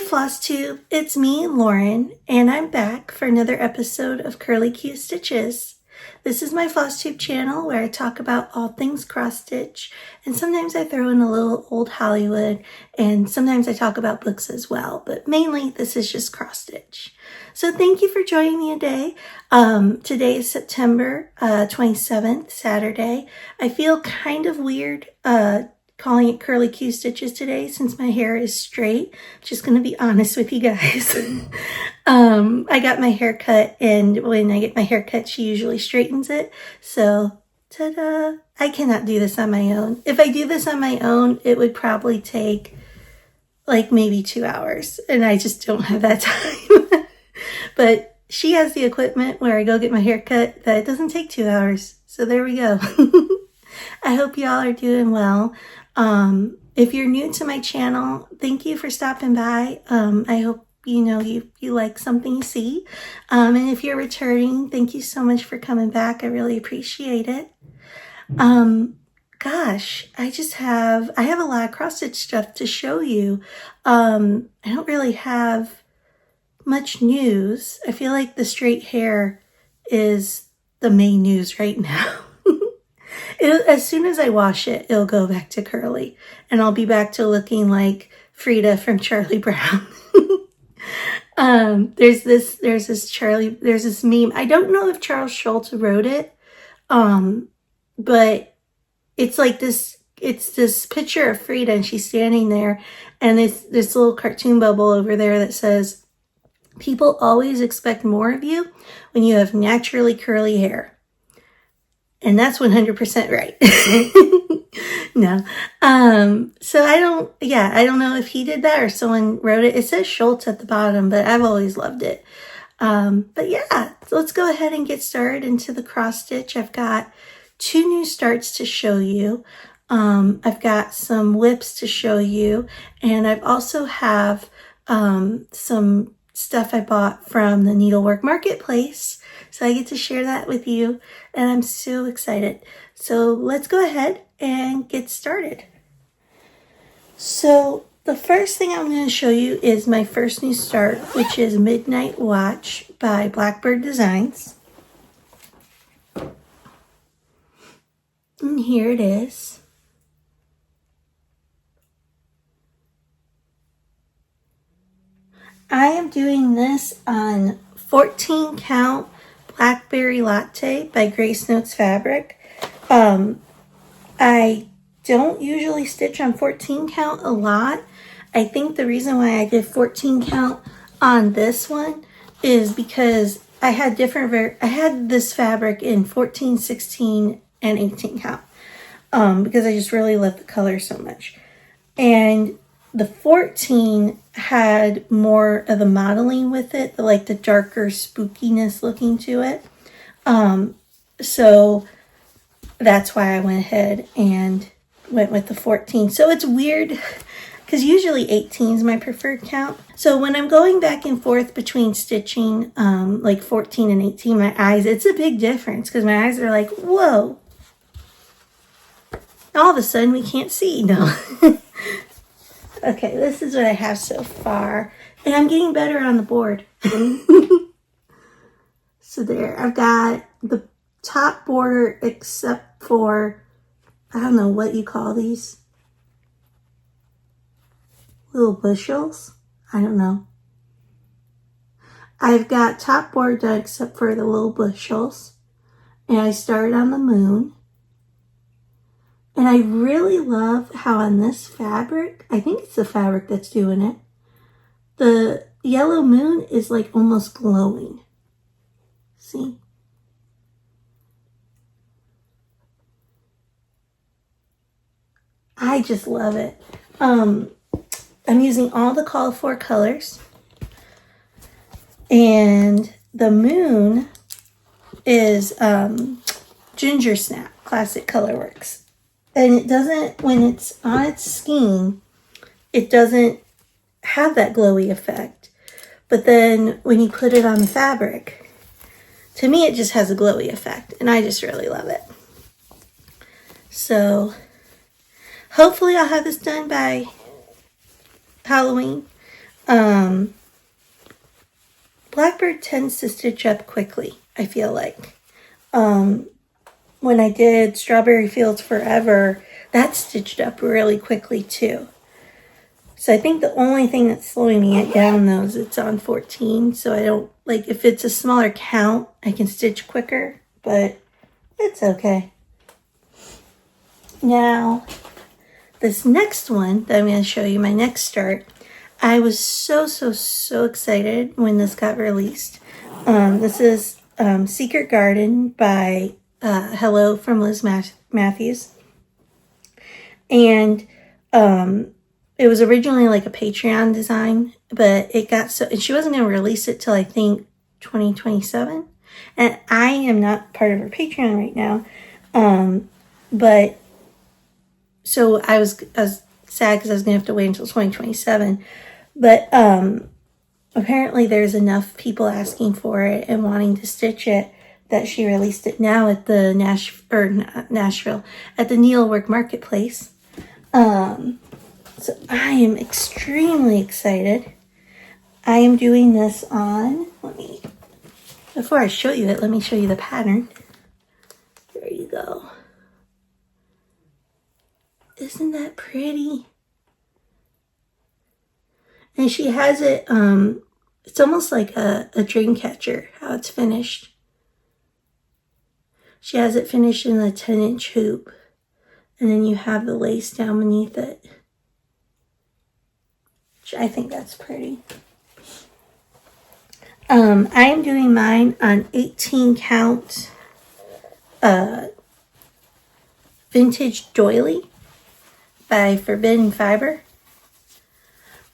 Flosstube, it's me, Lauren, and I'm back for another episode of Curly Q Stitches. This is my Flosstube channel where I talk about all things cross stitch, and sometimes I throw in a little old Hollywood, and sometimes I talk about books as well, but mainly this is just cross stitch. So thank you for joining me today. Today is September 27th, Saturday. I feel kind of weird calling it Curly Q Stitches today since my hair is straight. Just gonna be honest with you guys. I got my hair cut, and when I get my hair cut, she usually straightens it. So, ta-da! I cannot do this on my own. If I do this on my own, it would probably take like maybe 2 hours, and I just don't have that time. But she has the equipment where I go get my hair cut that it doesn't take 2 hours. So there we go. I hope y'all are doing well. If you're new to my channel, thank you for stopping by. I hope you like something you see. And if you're returning, thank you so much for coming back. I really appreciate it. Gosh, I have a lot of cross stitch stuff to show you. I don't really have much news. I feel like the straight hair is the main news right now. As soon as I wash it, it'll go back to curly, and I'll be back to looking like Frida from Charlie Brown. There's this meme. I don't know if Charles Schultz wrote it, but it's like this. It's this picture of Frida, and she's standing there, and it's this little cartoon bubble over there that says, "People always expect more of you when you have naturally curly hair." And that's 100% right. No. So I don't know if he did that or someone wrote it. It says Schultz at the bottom, but I've always loved it. But yeah, so let's go ahead and get started into the cross stitch. I've got 2 new starts to show you. I've got some whips to show you. And I've also have, some stuff I bought from the Needlework Marketplace. So I get to share that with you, and I'm so excited. So let's go ahead and get started. So the first thing I'm going to show you is my first new start, which is Midnight Watch by Blackbird Designs. And here it is. I am doing this on 14 count Blackberry Latte by Grace Notes Fabric. I don't usually stitch on 14 count a lot. I think the reason why I did 14 count on this one is because I had this fabric in 14, 16, and 18 count. Because I just really love the color so much. And the 14 had more of the modeling with it, like the darker spookiness looking to it. So that's why I went ahead and went with the 14. So it's weird because usually 18 is my preferred count. So when I'm going back and forth between stitching like 14 and 18, my eyes, it's a big difference because my eyes are like, whoa. All of a sudden we can't see. No. Okay, this is what I have so far. And I'm getting better on the board. So there, I've got the top border except for, I don't know what you call these. Little bushels? I don't know. I've got top border done except for the little bushels. And I started on the moon. And I really love how on this fabric, I think it's the fabric that's doing it, the yellow moon is like almost glowing. See? I just love it. I'm using all the call for colors. And the moon is Ginger Snap, Classic Colorworks. And it doesn't, when it's on its skein, it doesn't have that glowy effect. But then when you put it on the fabric, to me it just has a glowy effect. And I just really love it. So hopefully I'll have this done by Halloween. Blackbird tends to stitch up quickly, I feel like. When I did Strawberry Fields Forever, that stitched up really quickly too. So I think the only thing that's slowing me down though is it's on 14. So I don't, like, if it's a smaller count, I can stitch quicker, but it's okay. Now, this next one that I'm going to show you, my next start, I was so excited when this got released. This is Secret Garden by Hello from Liz Matthews. And it was originally like a Patreon design, but it got so, and she wasn't going to release it till I think 2027. And I am not part of her Patreon right now. But so I was sad because I was going to have to wait until 2027. But apparently there's enough people asking for it and wanting to stitch it that she released it now at the Nashville, at the Needlework Marketplace. So I am extremely excited. I am doing this on, before I show you it, let me show you the pattern. There you go. Isn't that pretty? And she has it, it's almost like a dream catcher, how it's finished. She has it finished in a 10-inch hoop. And then you have the lace down beneath it. Which I think that's pretty. I am doing mine on 18 count vintage doily by Forbidden Fiber.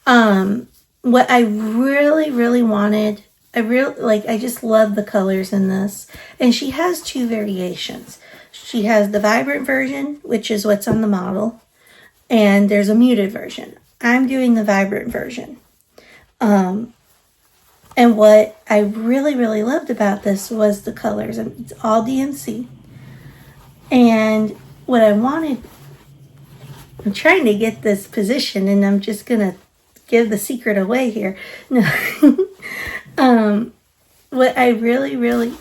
What I really wanted, I just love the colors in this. And she has two variations. She has the vibrant version, which is what's on the model, and there's a muted version. I'm doing the vibrant version. And what I really loved about this was the colors. It's all DMC. And what I wanted, I'm trying to get this position, and I'm just going to give the secret away here. No. What I really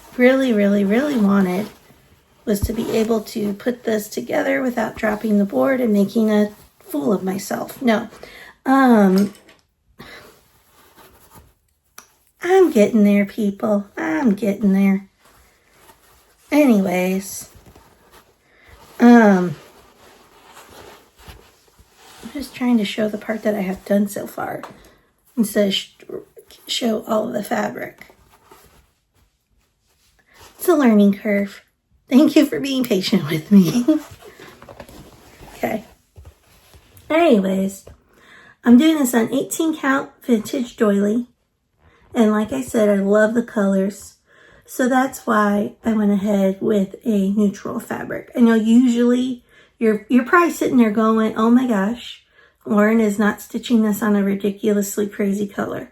wanted was to be able to put this together without dropping the board and making a fool of myself. No. I'm getting there, people. I'm getting there. Anyways. I'm just trying to show the part that I have done so far instead of show all of the fabric. It's a learning curve. Thank you for being patient with me. Okay. Anyways, I'm doing this on 18 count vintage doily. And like I said, I love the colors. So that's why I went ahead with a neutral fabric. I know usually you're probably sitting there going, oh my gosh, Lauren is not stitching this on a ridiculously crazy color.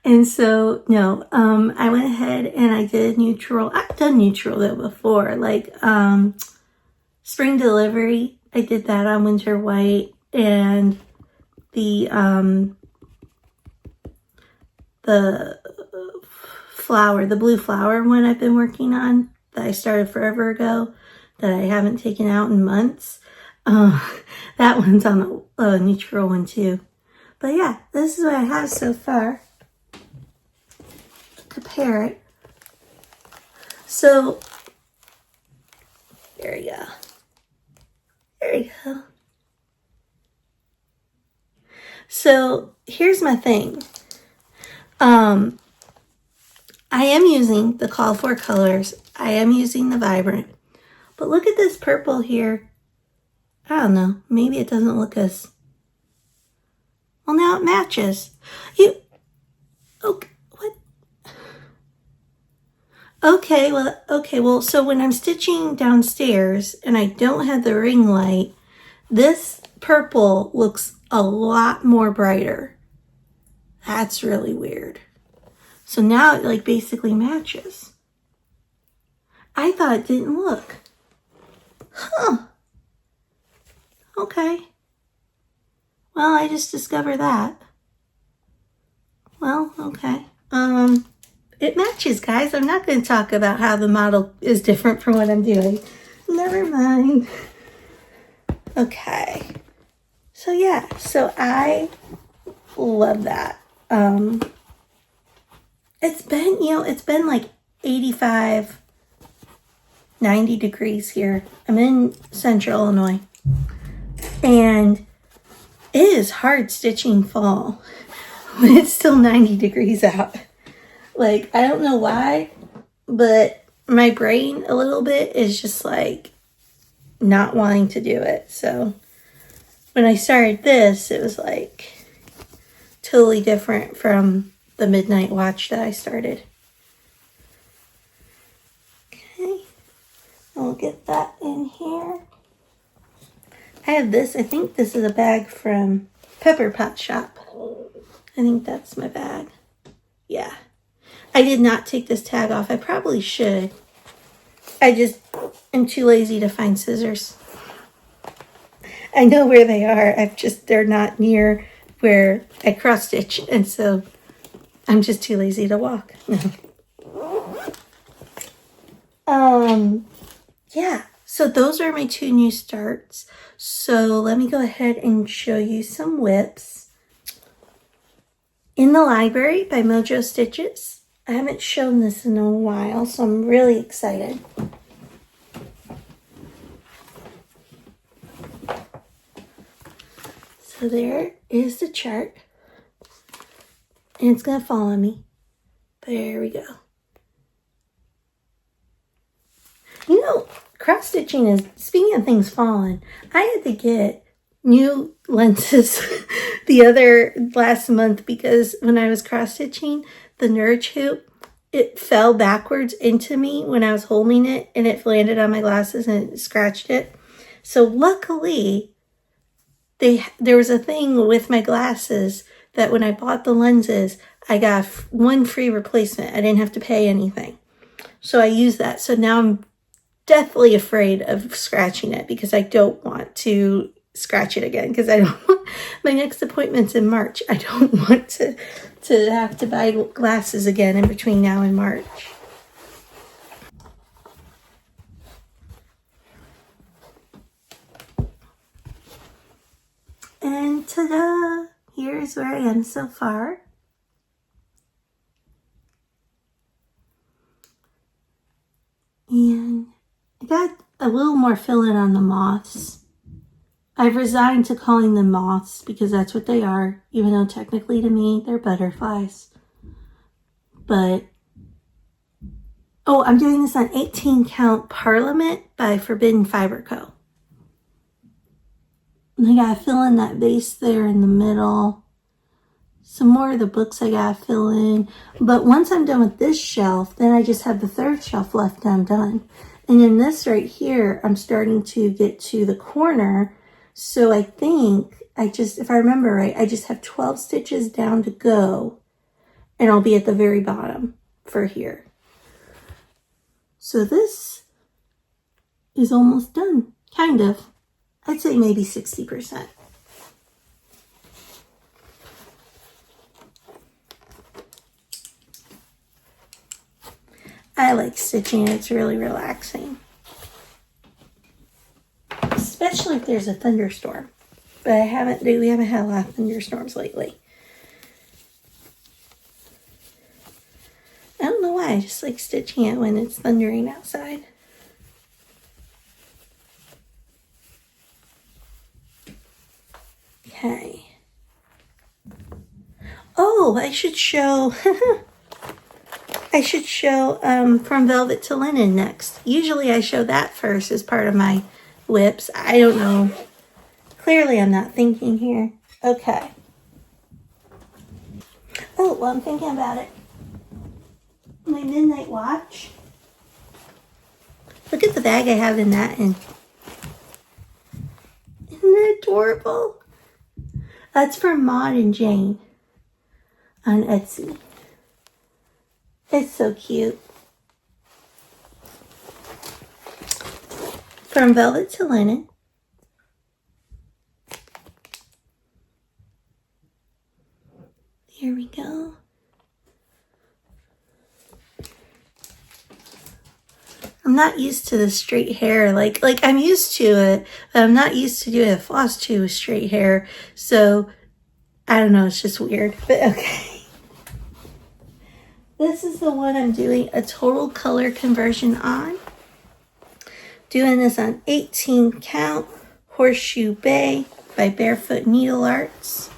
And so, no, I went ahead and I did neutral. I've done neutral though before, like Spring Delivery. I did that on Winter White, and the flower, the blue flower one I've been working on that I started forever ago that I haven't taken out in months. That one's on a neutral one too. But yeah, this is what I have so far. Compare it. So, there you go. There you go. So, here's my thing. I am using the called for colors. I am using the vibrant. But look at this purple here. I don't know. Maybe it doesn't look as... Well, now it matches. Okay, what? Okay, well, so when I'm stitching downstairs and I don't have the ring light, this purple looks a lot more brighter. That's really weird. So now it like basically matches. I thought it didn't look. Huh. Okay. Well, I just discovered that. Well, okay. It matches, guys. I'm not going to talk about how the model is different from what I'm doing. Never mind. Okay. So yeah, so I love that. It's been, it's been like 85, 90 degrees here. I'm in central Illinois. And it is hard stitching fall when it's still 90 degrees out. Like, I don't know why, but my brain a little bit is just like not wanting to do it. So when I started this, it was like totally different from the midnight watch that I started. Okay, I'll get that in here. I have this. I think this is a bag from Pepper Pot Shop. I think that's my bag. Yeah. I did not take this tag off. I probably should. I just am too lazy to find scissors. I know where they are. They're not near where I cross stitch. And so I'm just too lazy to walk. No. Yeah. So those are my 2 new starts. So let me go ahead and show you some whips. In the Library by Mojo Stitches. I haven't shown this in a while, so I'm really excited. So there is the chart. And it's going to fall on me. There we go. You know, cross stitching is, speaking of things falling, I had to get new lenses last month because when I was cross stitching the nudge hoop, it fell backwards into me when I was holding it and it landed on my glasses and it scratched it. So luckily, there was a thing with my glasses that when I bought the lenses, I got 1 free replacement. I didn't have to pay anything. So I used that. So now I'm deathly afraid of scratching it because I don't want to scratch it again because I don't want, my next appointment's in March. I don't want to have to buy glasses again in between now and March. And ta-da! Here's where I am so far. And I got a little more fill-in on the moths. I've resigned to calling them moths because that's what they are, even though technically to me, they're butterflies. But, oh, I'm doing this on 18 Count Parliament by Forbidden Fiber Co. And I gotta fill in that base there in the middle. Some more of the books I gotta fill in. But once I'm done with this shelf, then I just have the 3rd shelf left and I'm done. And in this right here, I'm starting to get to the corner. So I think if I remember right, I just have 12 stitches down to go. And I'll be at the very bottom for here. So this is almost done, kind of. I'd say maybe 60%. I like stitching. It's really relaxing. Especially if there's a thunderstorm. But we haven't had a lot of thunderstorms lately. I don't know why. I just like stitching it when it's thundering outside. Okay. Oh, I should show From Velvet to Linen next. Usually I show that first as part of my whips. I don't know. Clearly I'm not thinking here. Okay. Oh, well, I'm thinking about it. My midnight watch. Look at the bag I have in that. And isn't that adorable? That's from Maud and Jane on Etsy. It's so cute. From Velvet to Linen. Here we go. not used to the straight hair. Like I'm used to it, but I'm not used to doing a floss tube with straight hair. So I don't know, it's just weird, but okay. This is the one I'm doing a total color conversion on. Doing this on 18 count Horseshoe Bay by Barefoot Needle Arts.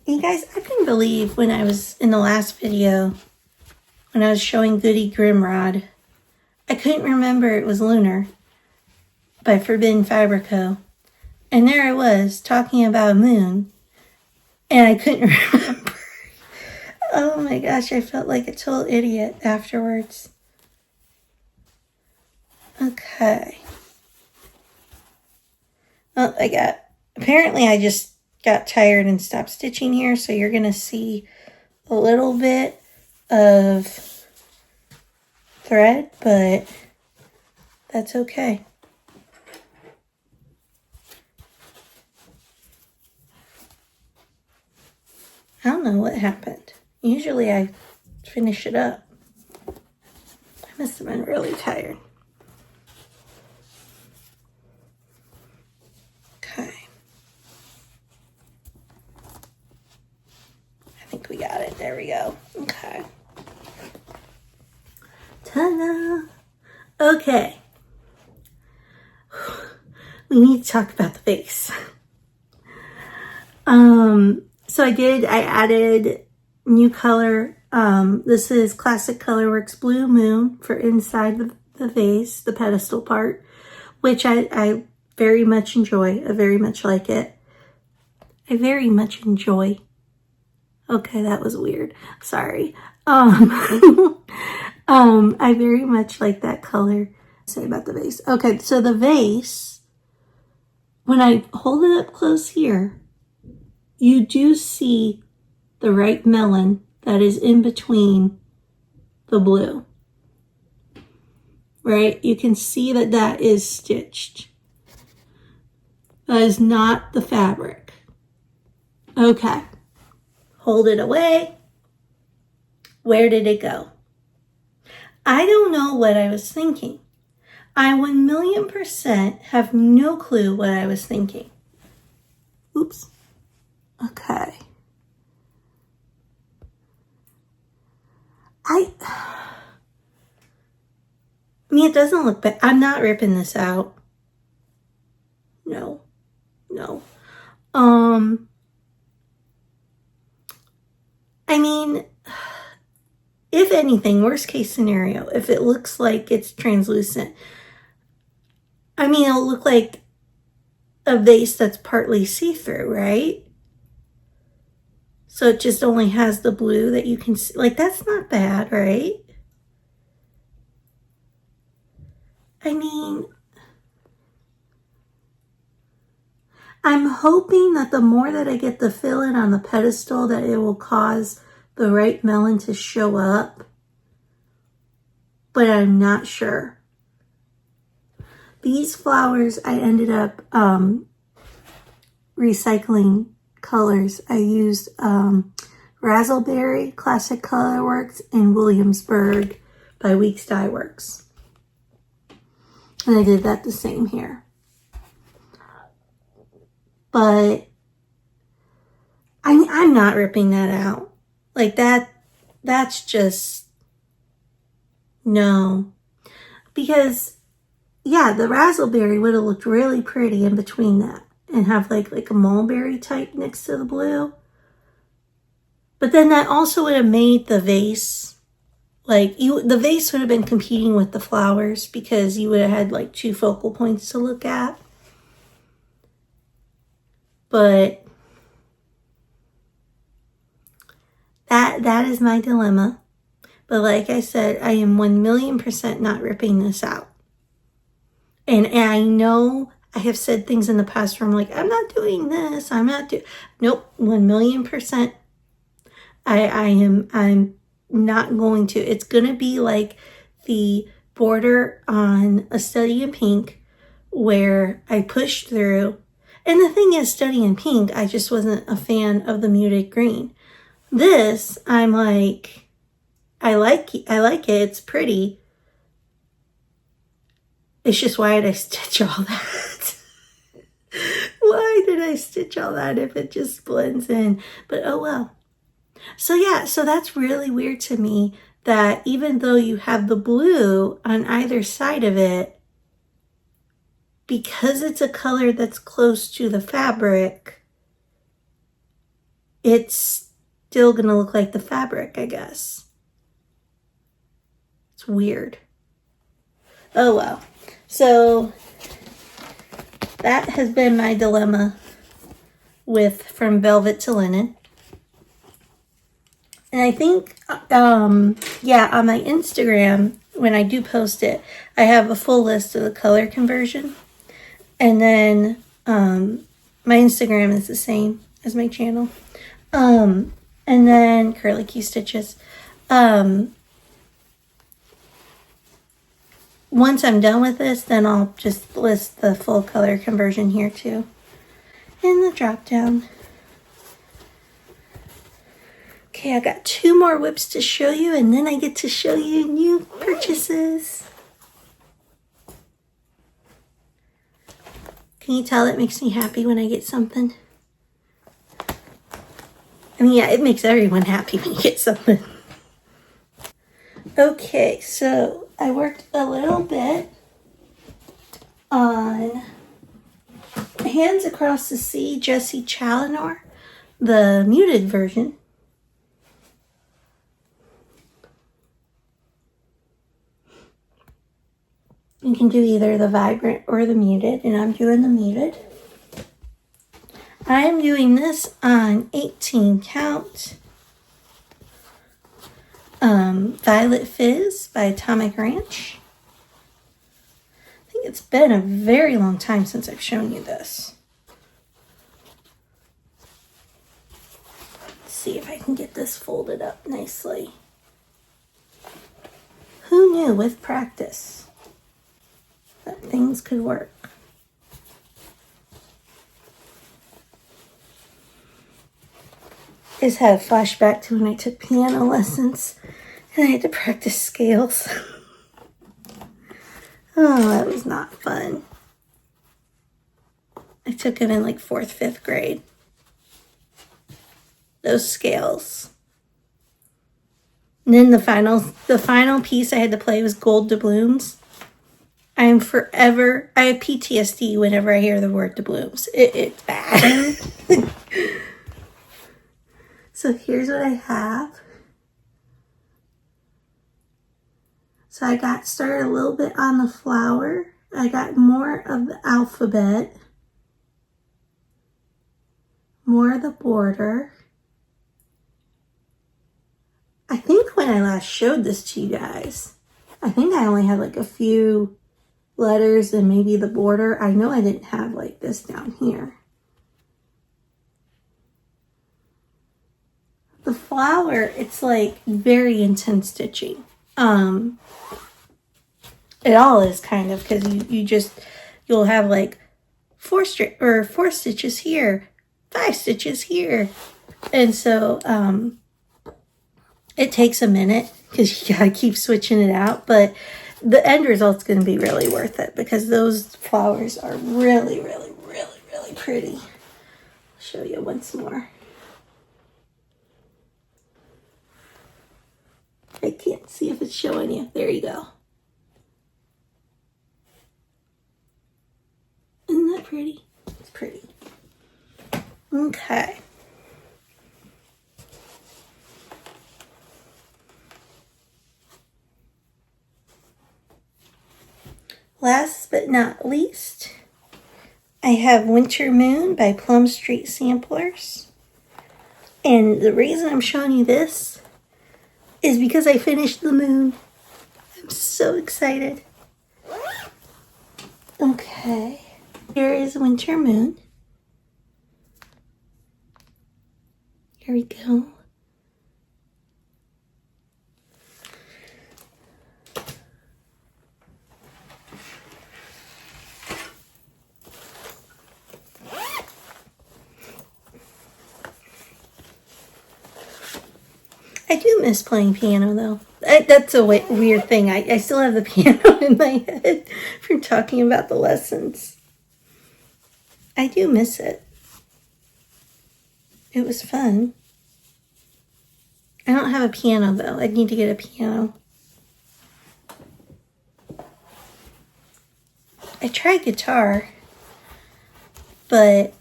You guys, I couldn't believe when I was in the last video, when I was showing Goody Grimrod, I couldn't remember it was Lunar by Forbidden Fabrico. And there I was talking about a moon, and I couldn't remember. Oh my gosh, I felt like a total idiot afterwards. Okay. Oh, apparently I just got tired and stopped stitching here, so you're going to see a little bit of thread, but that's okay. I don't know what happened. Usually I finish it up. I must have been really tired. Okay. I think we got it. There we go. Okay. Ta-da! Okay. We need to talk about the base. So I added new color. This is Classic Colorworks Blue Moon for inside the vase, the pedestal part, which I very much enjoy. I very much like it. I very much enjoy. Okay, that was weird. Sorry. I very much like that color. Say about the vase. Okay, so the vase, when I hold it up close here, you do see the right melon that is in between the blue, right? You can see that that is stitched. That is not the fabric. Okay. Hold it away. Where did it go? I don't know what I was thinking. I 1,000,000% have no clue what I was thinking. Oops. Okay. I mean, it doesn't look bad. I'm not ripping this out. No. I mean, if anything, worst case scenario, if it looks like it's translucent, I mean, it'll look like a vase that's partly see-through, right? So it just only has the blue that you can see. Like, that's not bad, right? I mean, I'm hoping that the more that I get the fill-in on the pedestal, that it will cause the right melon to show up. But I'm not sure. These flowers, I ended up recycling colors. I used Razzleberry, Classic Colorworks, and Williamsburg by Weeks Dye Works. And I did that the same here. But I'm not ripping that out. Like that's just, no. Because, yeah, the Razzleberry would have looked really pretty in between that. And have like a mulberry type next to the blue. But then that also would have made the vase, the vase would have been competing with the flowers because you would have had like two focal points to look at. But that is my dilemma. But like I said, I am 1,000,000% not ripping this out. And I know I have said things in the past where I'm like, I'm not doing this. Nope, 1,000,000%. I'm not going to. It's going to be like the border on A Study in Pink where I pushed through. And the thing is, Study in Pink, I just wasn't a fan of the muted green. This, I'm like, I like it. It's pretty. It's just, why did I stitch all that? Why did I stitch all that if it just blends in? But oh well. So yeah, so that's really weird to me that even though you have the blue on either side of it, because it's a color that's close to the fabric, it's still going to look like the fabric, I guess. It's weird. Oh well. So that has been my dilemma with From Velvet to Linen. And I think, yeah, on my Instagram, when I do post it, I have a full list of the color conversion. And then my Instagram is the same as my channel. And then Curly Q Stitches. Once I'm done with this, then I'll just list the full color conversion here too. In the drop down. Okay, I got 2 more whips to show you, and then I get to show you new purchases. Can you tell it makes me happy when I get something? I mean, yeah, it makes everyone happy when you get something. Okay, so I worked a little bit on Hands Across the Sea, Jessie Challinor, the muted version. You can do either the vibrant or the muted, and I'm doing the muted. I'm doing this on 18 count Violet Fizz by Atomic Ranch. I think it's been a very long time since I've shown you this. Let's see if I can get this folded up nicely. Who knew with practice that things could work? I just had a flashback to when I took piano lessons and I had to practice scales. Oh, that was not fun. I took it in like 4th, 5th grade. Those scales. And then the final piece I had to play was Gold Doubloons. I have PTSD whenever I hear the word doubloons. It's bad. So here's what I have. So I got started a little bit on the flower. I got more of the alphabet. More of the border. I think when I last showed this to you guys, I think I only had like a few letters and maybe the border. I know I didn't have like this down here. The flower, it's like very intense stitching. It all is kind of, because you'll have like 4 stitches here, 5 stitches here. And so it takes a minute because you gotta keep switching it out, but the end result's gonna be really worth it because those flowers are really, really, really, really pretty. I'll show you once more. I can't see if it's showing you. There you go. Isn't that pretty? It's pretty. Okay. Last but not least, I have Winter Moon by Plum Street Samplers. And the reason I'm showing you this is because I finished the moon. I'm so excited. Okay, here is Winter Moon. Here we go. I do miss playing piano though. That's a weird thing. I still have the piano in my head from talking about the lessons. I do miss it. It was fun. I don't have a piano, though. I need to get a piano. I tried guitar, but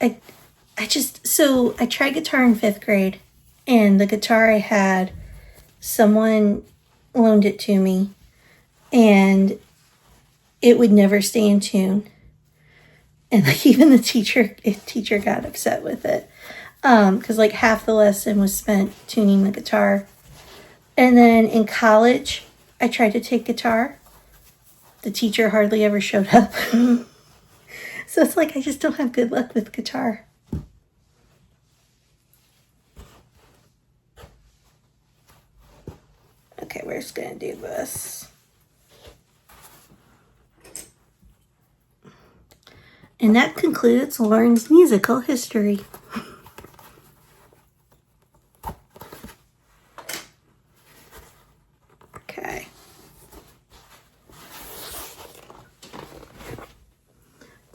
I tried guitar in 5th grade, and the guitar I had, someone loaned it to me, and it would never stay in tune. And like even the teacher got upset with it. Because like half the lesson was spent tuning the guitar. And then in college, I tried to take guitar. The teacher hardly ever showed up. So it's like I just don't have good luck with guitar. Okay, we're just going to do this. And that concludes Lauren's musical history. Okay.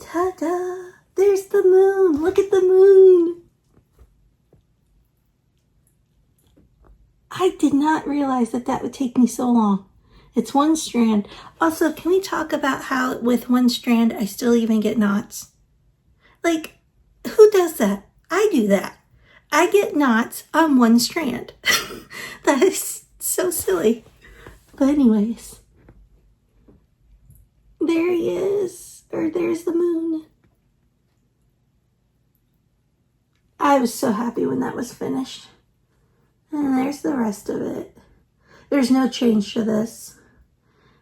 Ta-da! There's the moon! Look at the moon! I did not realize that would take me so long. It's one strand. Also, can we talk about how with one strand I still even get knots? Like, who does that? I do that. I get knots on one strand. That is so silly. But anyways, there he is. Or there's the moon. I was so happy when that was finished. And there's the rest of it. There's no change to this.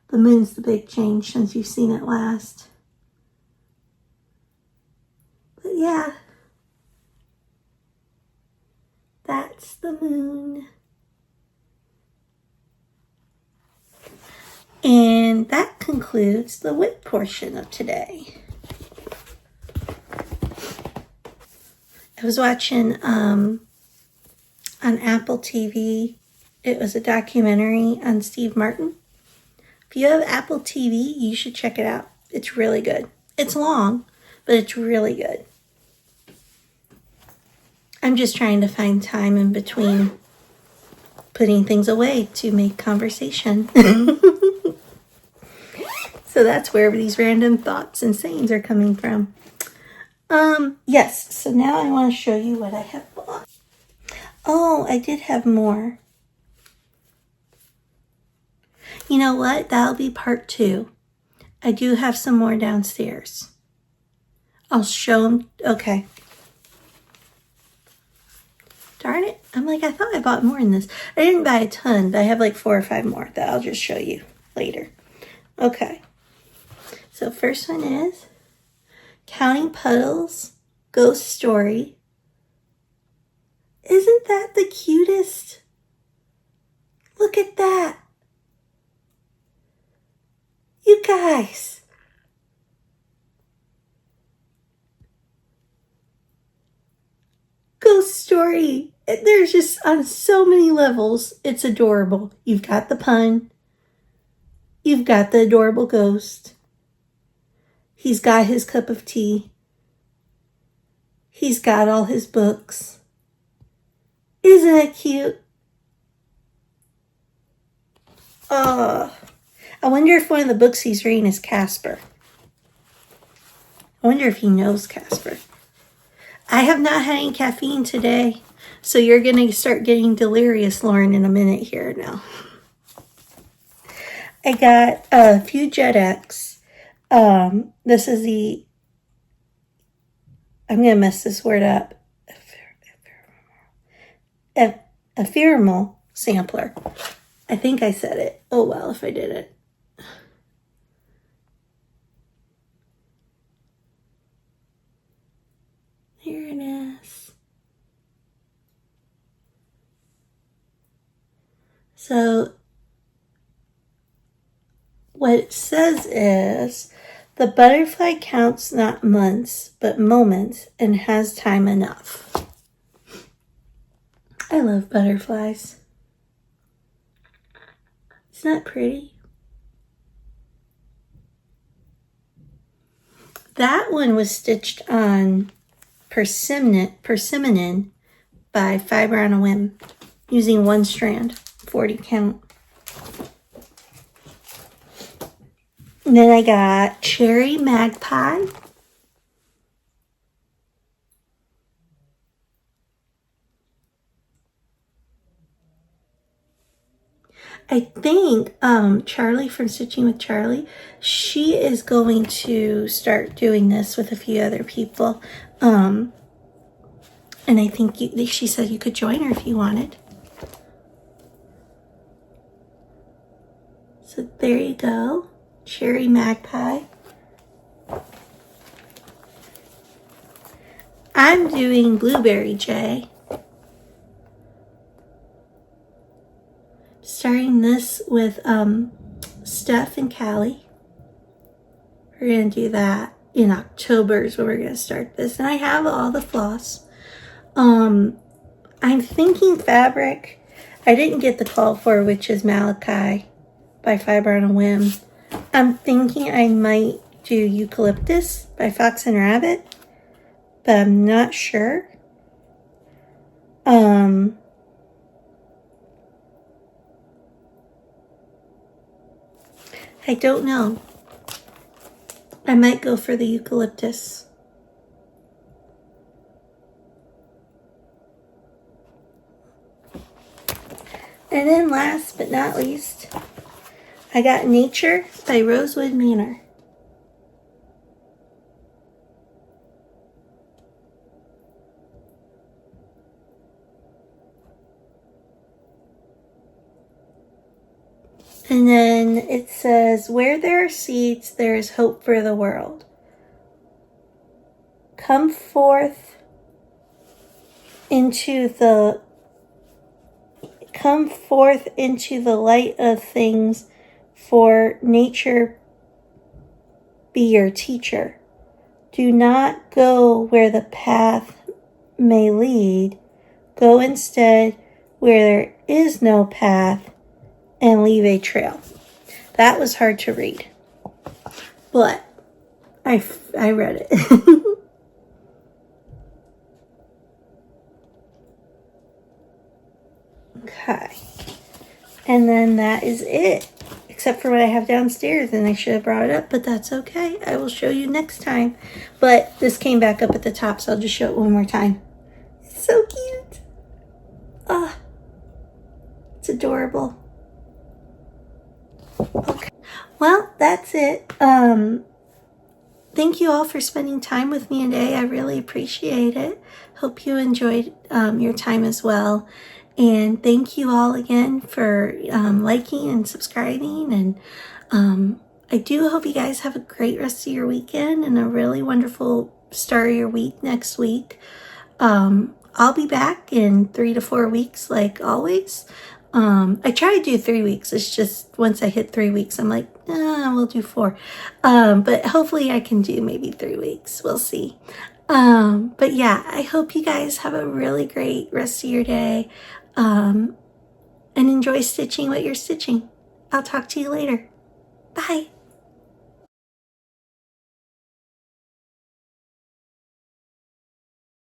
The moon's the big change since you've seen it last. But yeah, that's the moon. And that concludes the wit portion of today. I was watching on Apple TV. It was a documentary on Steve Martin. If you have Apple TV, you should check it out. It's really good. It's long, but it's really good. I'm just trying to find time in between putting things away to make conversation. So that's where these random thoughts and sayings are coming from. Yes, so now I want to show you what I have bought. Oh, I did have more. You know what? That'll be part 2. I do have some more downstairs. I'll show them. Okay. Darn it. I'm like, I thought I bought more in this. I didn't buy a ton, but I have like 4 or 5 more that I'll just show you later. Okay. So first one is Counting Puddles Ghost Story. Isn't that the cutest? Look at that. You guys. Ghost Story. There's just on so many levels. It's adorable. You've got the pun. You've got the adorable ghost. He's got his cup of tea. He's got all his books. Isn't it cute? I wonder if one of the books he's reading is Casper. I wonder if he knows Casper. I have not had any caffeine today, so you're going to start getting delirious, Lauren, in a minute here now. I got a few JetX. This is the, I'm going to mess this word up, ephemeral sampler. I think I said it. Oh, well, if I didn't. Here it is. So, what it says is, the butterfly counts not months, but moments, and has time enough. I love butterflies. Isn't that pretty? That one was stitched on persimmon by Fiber on a Whim, using one strand, 40 count. And then I got Cherry Magpie. I think Charlie from Stitching with Charlie, she is going to start doing this with a few other people. And I think she said you could join her if you wanted. So there you go. Cherry Magpie. I'm doing Blueberry Jay. Starting this with Steph and Callie. We're going to do that in October is when we're going to start this. And I have all the floss. I'm thinking fabric. I didn't get the call for, which is Malachi by Fiber on a Whim. I'm thinking I might do Eucalyptus by Fox and Rabbit, but I'm not sure. I don't know. I might go for the Eucalyptus. And then last but not least, I got Nature by Rosewood Manor. And then it says, where there are seeds, there is hope for the world. Come forth into the light of things, for nature be your teacher. Do not go where the path may lead. Go instead where there is no path and leave a trail. That was hard to read, but I read it. Okay. And then that is it. Except for what I have downstairs, and I should have brought it up, but that's okay. I will show you next time. But this came back up at the top, so I'll just show it one more time. It's so cute. Ah, it's adorable. Okay. Well, that's it. Thank you all for spending time with me today. I really appreciate it. Hope you enjoyed your time as well. And thank you all again for liking and subscribing. And I do hope you guys have a great rest of your weekend and a really wonderful start of your week next week. I'll be back in 3 to 4 weeks like always. I try to do 3 weeks. It's just once I hit 3 weeks, I'm like, we'll do 4. But hopefully I can do maybe 3 weeks. We'll see. But yeah, I hope you guys have a really great rest of your day. And enjoy stitching what you're stitching. I'll talk to you later. Bye.